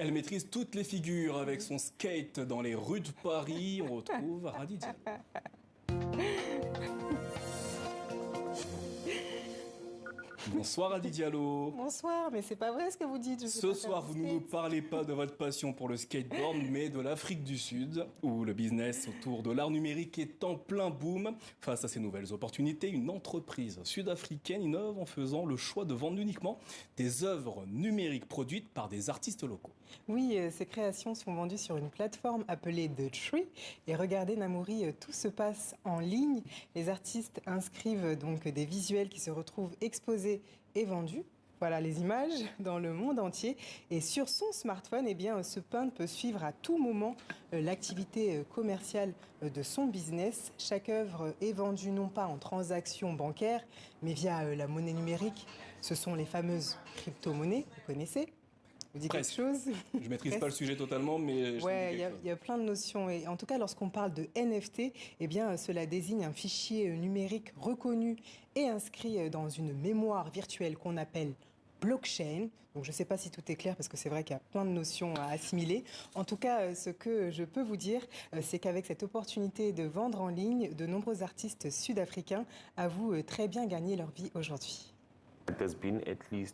Elle maîtrise toutes les figures avec son skate dans les rues de Paris. On retrouve Radi Diallo. Bonsoir Radi Diallo. Bonsoir, mais c'est pas vrai ce que vous dites. Ce soir, vous ne nous parlez pas de votre passion pour le skateboard, mais de l'Afrique du Sud, où le business autour de l'art numérique est en plein boom. Face à ces nouvelles opportunités, une entreprise sud-africaine innove en faisant le choix de vendre uniquement des œuvres numériques produites par des artistes locaux. Oui, ces créations sont vendues sur une plateforme appelée The Tree. Et regardez Namouri, tout se passe en ligne. Les artistes inscrivent donc des visuels qui se retrouvent exposés et vendus. Voilà les images dans le monde entier. Et sur son smartphone, eh bien, ce peintre peut suivre à tout moment l'activité commerciale de son business. Chaque œuvre est vendue non pas en transactions bancaires, mais via la monnaie numérique. Ce sont les fameuses crypto-monnaies, vous connaissez ? Vous dites quelque chose ? Je ne maîtrise pas le sujet totalement, mais... Ouais, il y a plein de notions. Et en tout cas, lorsqu'on parle de NFT, eh bien, cela désigne un fichier numérique reconnu et inscrit dans une mémoire virtuelle qu'on appelle blockchain. Donc, je ne sais pas si tout est clair parce que c'est vrai qu'il y a plein de notions à assimiler. En tout cas, ce que je peux vous dire, c'est qu'avec cette opportunité de vendre en ligne, de nombreux artistes sud-africains avouent très bien gagner leur vie aujourd'hui.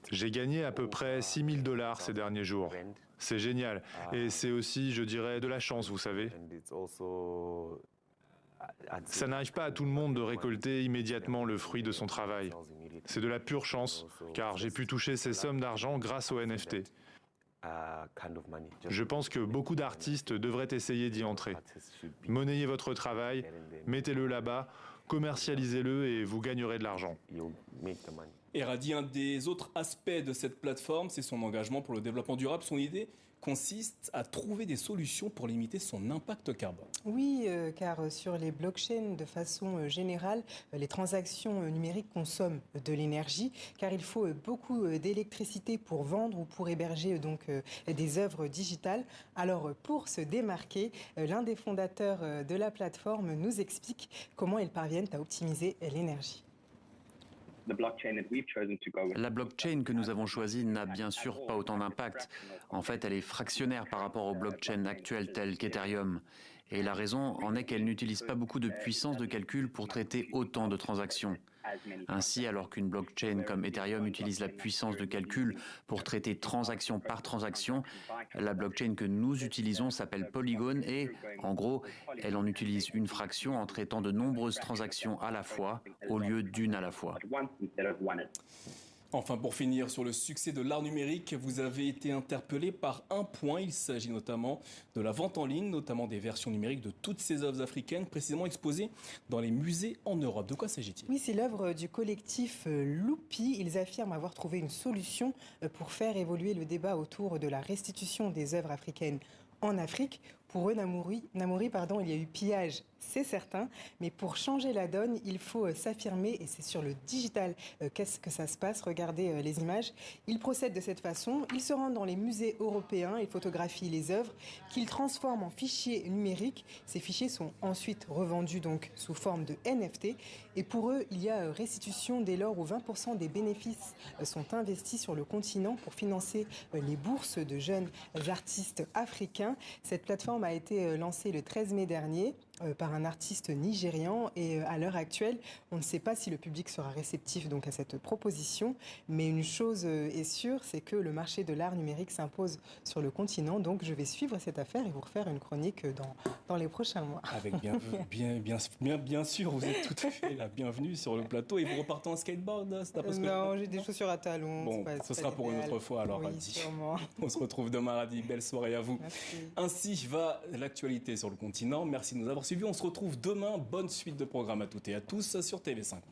J'ai gagné à peu près $6 000 ces derniers jours. C'est génial. Et c'est aussi, je dirais, de la chance, vous savez. Ça n'arrive pas à tout le monde de récolter immédiatement le fruit de son travail. C'est de la pure chance, car j'ai pu toucher ces sommes d'argent grâce aux NFT. Je pense que beaucoup d'artistes devraient essayer d'y entrer. Monnayez votre travail, mettez-le là-bas, commercialisez-le et vous gagnerez de l'argent. Et Radi, un des autres aspects de cette plateforme, c'est son engagement pour le développement durable. Son idée consiste à trouver des solutions pour limiter son impact carbone. Oui, car sur les blockchains, de façon générale, les transactions numériques consomment de l'énergie, car il faut beaucoup d'électricité pour vendre ou pour héberger donc des œuvres digitales. Alors, pour se démarquer, l'un des fondateurs de la plateforme nous explique comment ils parviennent à optimiser l'énergie. La blockchain que nous avons choisie n'a bien sûr pas autant d'impact. En fait, elle est fractionnaire par rapport aux blockchains actuelles telles qu'Ethereum. Et la raison en est qu'elle n'utilise pas beaucoup de puissance de calcul pour traiter autant de transactions. Ainsi, alors qu'une blockchain comme Ethereum utilise la puissance de calcul pour traiter transaction par transaction, la blockchain que nous utilisons s'appelle Polygon et, en gros, elle en utilise une fraction en traitant de nombreuses transactions à la fois, au lieu d'une à la fois. Enfin, pour finir sur le succès de l'art numérique, vous avez été interpellé par un point. Il s'agit notamment de la vente en ligne, notamment des versions numériques de toutes ces œuvres africaines, précisément exposées dans les musées en Europe. De quoi s'agit-il ? Oui, c'est l'œuvre du collectif Loupi. Ils affirment avoir trouvé une solution pour faire évoluer le débat autour de la restitution des œuvres africaines en Afrique. Pour eux, Namouri, il y a eu pillage, c'est certain, mais pour changer la donne, il faut s'affirmer, et c'est sur le digital qu'est-ce que ça se passe. Regardez les images. Ils procèdent de cette façon, ils se rendent dans les musées européens, ils photographient les œuvres qu'ils transforment en fichiers numériques. Ces fichiers sont ensuite revendus donc sous forme de NFT, et pour eux, il y a restitution dès lors où 20% des bénéfices sont investis sur le continent pour financer les bourses de jeunes artistes africains. Cette plateforme a été lancée le 13 mai dernier par un artiste nigérian et à l'heure actuelle, on ne sait pas si le public sera réceptif donc à cette proposition, mais une chose est sûre, c'est que le marché de l'art numérique s'impose sur le continent, donc je vais suivre cette affaire et vous refaire une chronique dans les prochains mois. Avec bien sûr, vous êtes tout à fait la bienvenue sur le plateau et vous repartez en skateboard, Non, j'ai des chaussures à talons. Bon, ce sera pour une autre fois alors, oui, Radi. Sûrement. On se retrouve demain, Radi. Belle soirée à vous. Merci. Ainsi va l'actualité sur le continent. Merci de nous avoir suivis. On se retrouve demain. Bonne suite de programmes à toutes et à tous sur TV5 Monde.